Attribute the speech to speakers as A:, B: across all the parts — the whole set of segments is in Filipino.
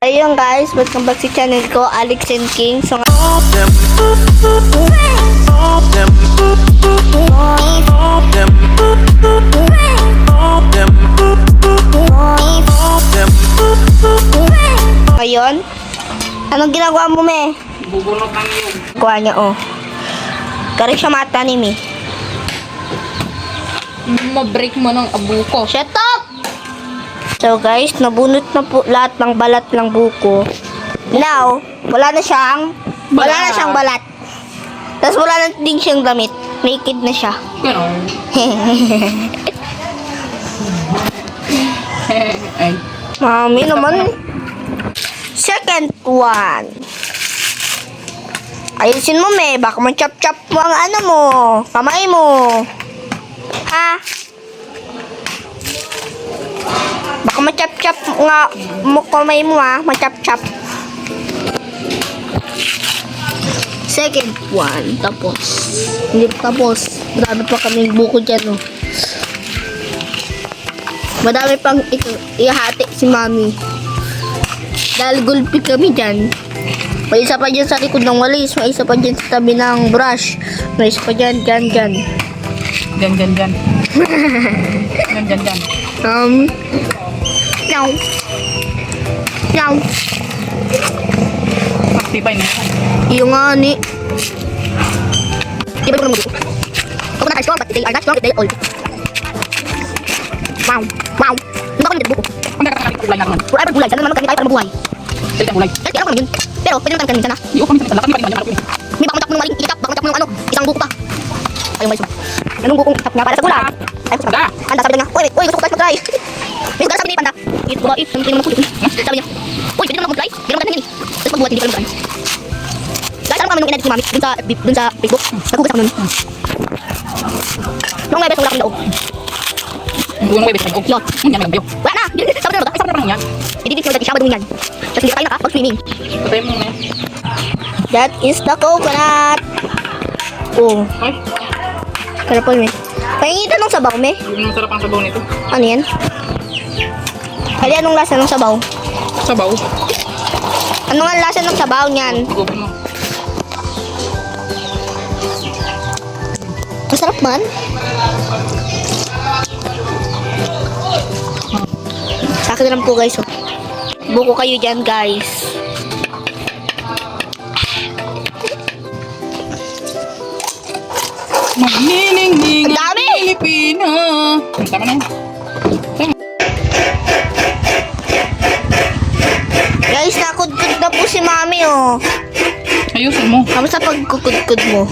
A: Ayun guys, welcome back sa channel ko, Alex and King. So ngayon, anong ginagawa mo, me?
B: Bubunot ng iyong.
A: Kuha niya, oh. Kari siya matanim, eh.
B: Mabreak mo ng abuko.
A: Shut up! So guys, nabunot na po lahat ng balat ng buko. Now, wala na siyang balat. Tapos wala na din siyang damit. Naked na siya.
B: Ganon. Ay.
A: Mami naman. Second one. Ayusin mo, me. Baka ma-chop-chop mo ang ano mo. Kamay mo. Ha? Baka ma-chop-chop nga mo kamay mo, ha. Ma-chop-chop. Second one. Tapos. Hindi pa tapos. Marami pa kaming buko dyan, oh. Madami pang ihati si mami. Dahil gulpi kami dyan. May isa pa dyan sa likod ng walis. May isa pa dyan sa tabi ng brush. May isa pa dyan, dyan.
B: Gan.
A: Meow. Meow.
B: Matibay na.
A: Yung nga ni. Iba ko naman dito. Ako na strong, but they are not strong if they old. Wow. Wow. Hindi ba ko nito buko?
B: Ang nakakakit kulay na naman.
A: Forever gulay. Sana naman kami tayo para mabuhay.
B: Dali ang kulay.
A: Kasi ano naman yun. Pero pwede naman kami sana.
B: Iyo kami sa laki pa rin naman.
A: May baka matap ng maling itak. Baka matap ng ano. Isang buko pa. Ayun guys. Anong bukong tap nga para sa gulay? Ay, sabi niya. Anda, sabi niya. Uy, gusto ko tayo mag-try. May sugar sabi ni Panda. Ito ba, hindi naman mag-try. Sabi niya. Uy, pwede naman mag-try. Hindi naman ganyan eh. Tapos pagbuhat, hindi ko lang mag-try. Guys, alam mo kami nung inedit ni Mami dun sa Facebook. Nagugas ako nun. Nung may beso wala akong daog.
B: Buong webes ko.
A: Yun.
B: Yan lang bayo.
A: Wala na. Sabi na ba?
B: Sarap na yan.
A: Ididit mo dati siya madungin yan. Tapos hindi ka tayo nakapag-swimming.
B: Patay mo na.
A: That is the coconut. Oh.
B: Ay,
A: Karapol, me. Pahingitan ng sabaw, me.
B: yung sarap ang sabaw nito.
A: Ano yan? Kali anong lasa ng sabaw?
B: Sabaw.
A: Ano nga lasa ng sabaw niyan?
B: Tigopin mo.
A: Masarap man. Sa akin na lang po guys. Oh. Buko kayo dyan guys.
B: Magniningning
A: Ang dami!
B: Pilipina. Tama na yun.
A: Guys, nakudkud na po si mami oh.
B: Ayusin mo.
A: Kamusta pagkukudkud mo?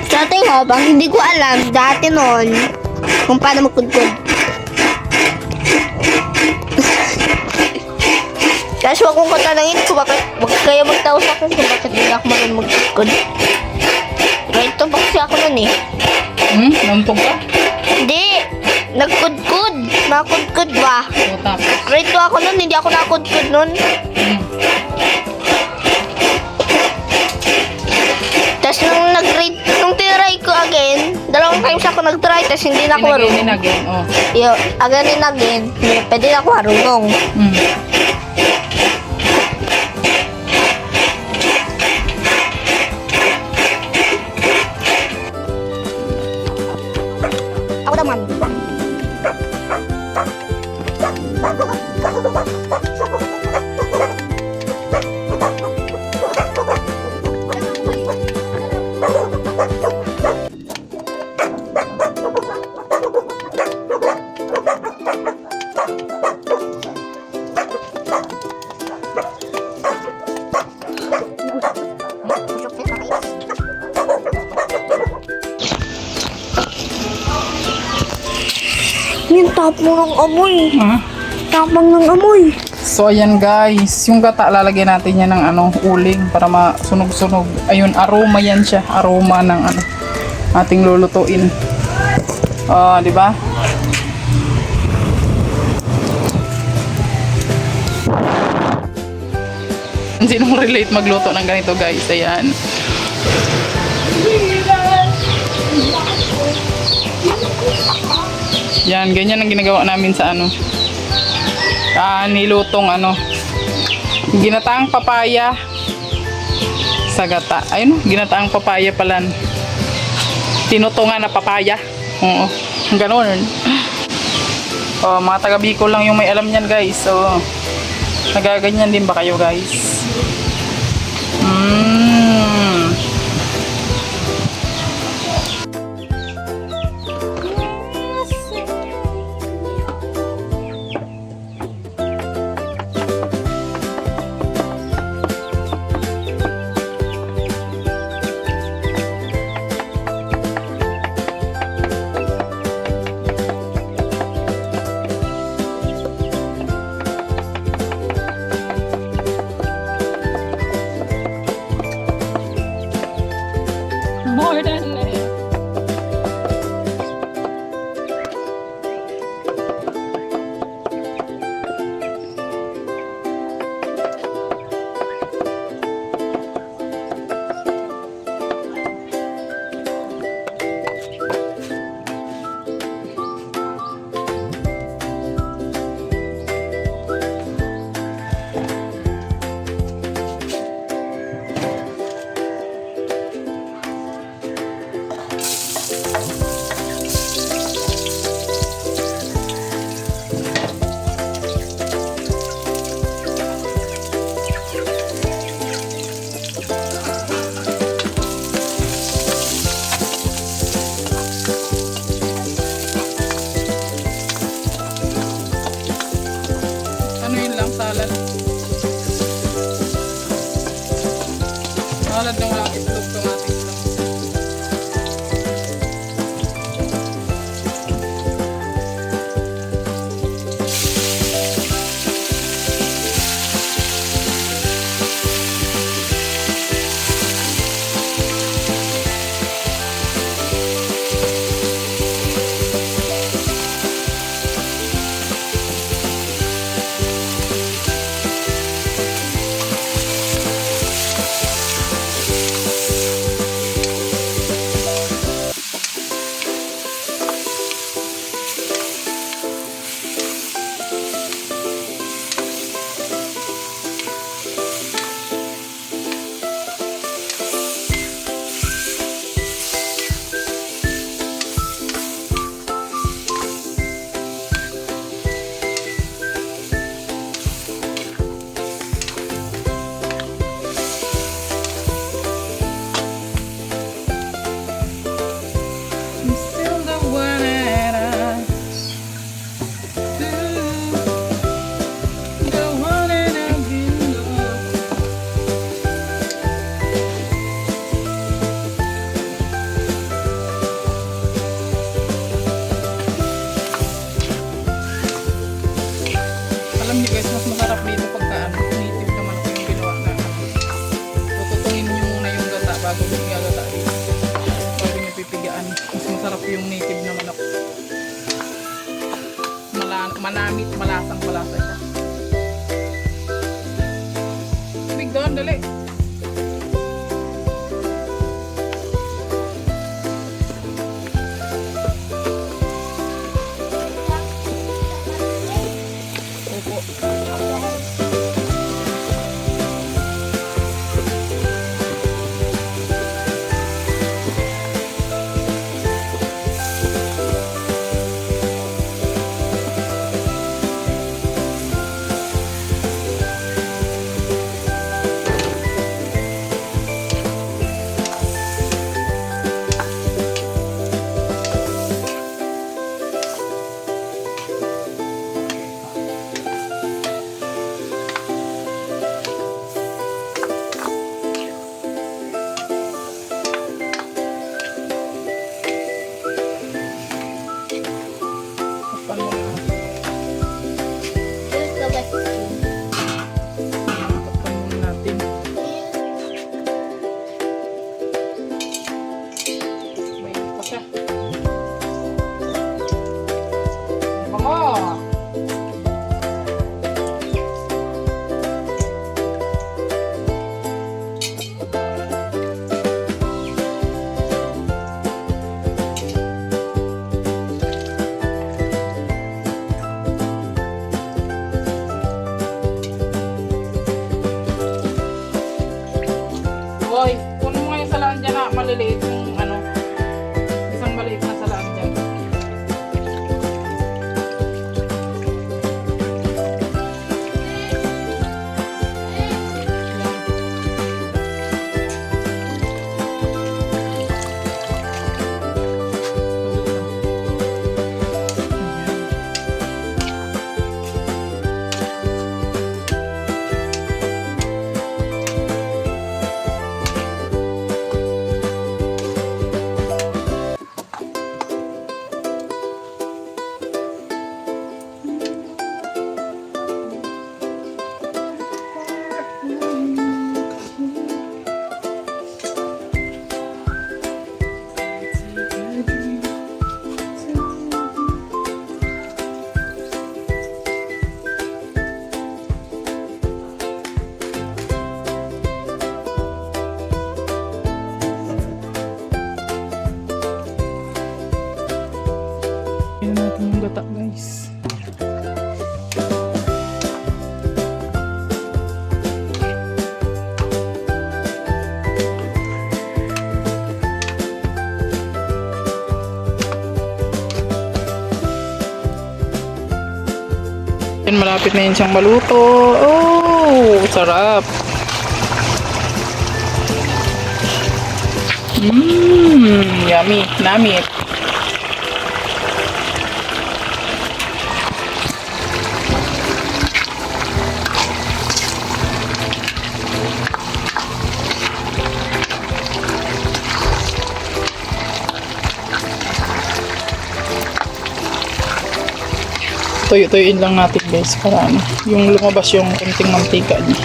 A: Sa ating habang hindi ko alam dati noon kung paano magkudkud. Guys, wag kong katanangin kung bakit wag kayo magtawa sa akin kung bakit hindi ako marunong magkudkud. Right to kasi ako nun eh.
B: Nampog ka?
A: Hindi, nagkudkud. Nakudkud ba?
B: O tapos.
A: Grade 2 ako nun, hindi ako nakudkud nun. Tapos nung tinry ko again, dalawang times ako nag-try, tapos hindi na ako marunong.
B: Again. Oh.
A: Again, pwede na ako marunong. Ako naman. Yung tapang ng amoy. Tapang ng amoy.
B: So ayan guys, yung gata lalagyan natin yan ng uling para masunog-sunog. Ayun, aroma yan siya, aroma ng ating lulutuin. Di ba? Sinong relate magluto ng ganito guys? Ayan. Yan, ganyan ang ginagawa namin sa ano. Nilutong ano. Ginataang papaya sa gata. Ayun, ginataang papaya pala. Tinutungan na papaya. Oo, ganoon. Oh, mga taga Bicol lang yung may alam niyan, guys. So, nagaganyan din ba kayo, guys? More than ano yun lang, salad. Salad na walang itlog, kamatis lang. Still the one that the one that I've been loved. Alam niyo guys, mas masarap dito pagka ano, native naman ko yung ginawa na ano. Tututungin niyo muna yung gata bago mo igagata dito. Bago niyo pipigaan. Mas masarap yung native na manok. Manamit, malasang malasa siya. Big doon, dali. Opo. Tingnan natin yung gata, guys. Yan, malapit na yun siyang maluto. Oh, sarap. Yummy. Namit. Tuyo-tuyuin lang natin, guys, para ano, yung lumabas yung kunting mantika niya.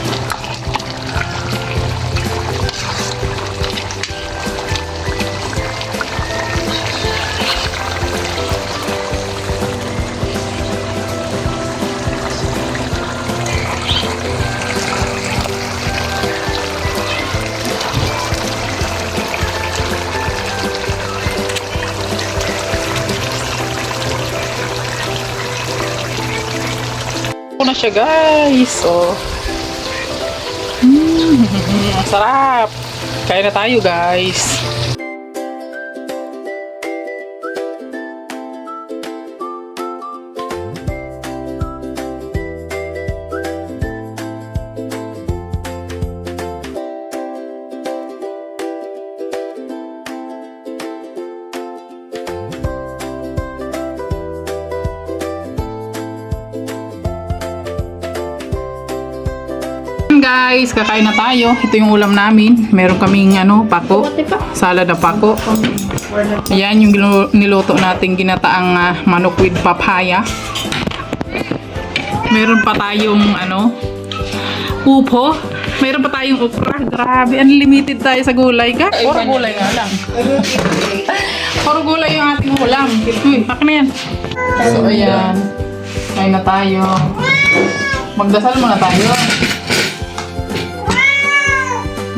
B: Na siya, guys. So, ang sarap. Kain na tayo, guys. Guys, kakain na tayo. Ito yung ulam namin. Meron kaming pako. Salad na pako. Ayan yung niluto nating ginataang manok with papaya. Meron pa tayong upo. Meron pa tayong okra. Grabe, unlimited tayo sa gulay ka. Puro gulay nga lang. Puro gulay yung ating ulam. Uy, akin na yan. So, ayan. Kain na tayo. Magdasal muna tayo.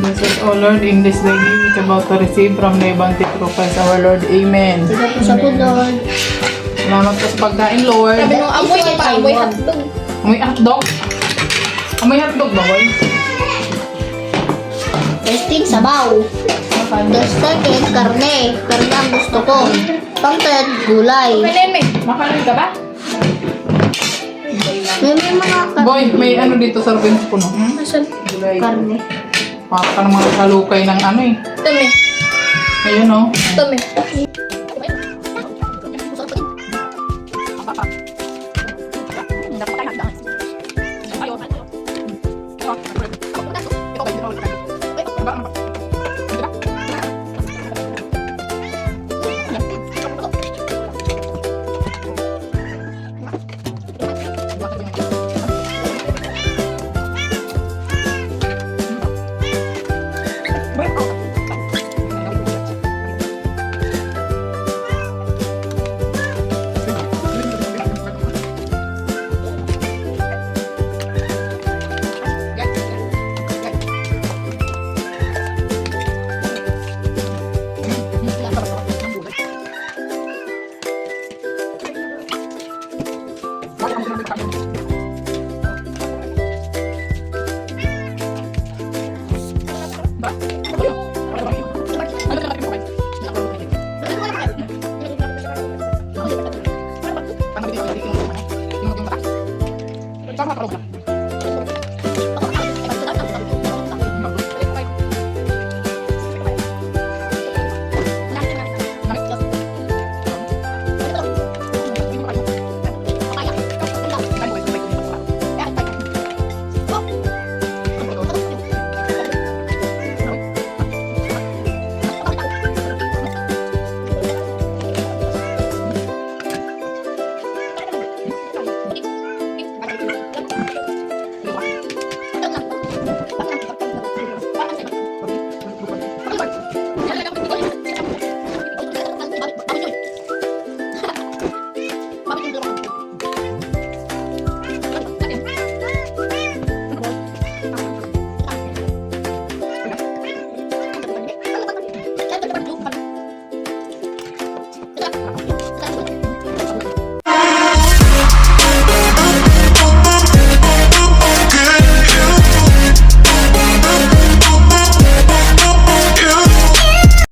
B: Blessed, O Lord, in this day we are about to receive from the abundant prophets, our Lord. Amen.
A: Sa po, Lord.
B: Salamat po sa pagkain, Lord.
A: Sabi mo, amoy hotdog.
B: Amoy hotdog? Amoy hotdog ba, boy?
A: Testing, sabaw. The second, karne. Karne ang gusto ko. Pang-third, gulay.
B: Makain ka ba?
A: May mga karne.
B: Boy, may dito sa rin puno.
A: Asan?
B: Gulay.
A: Karne.
B: Para ka ng mga kalukay ng
A: Tumi.
B: Ayun, oh.
A: Tumi.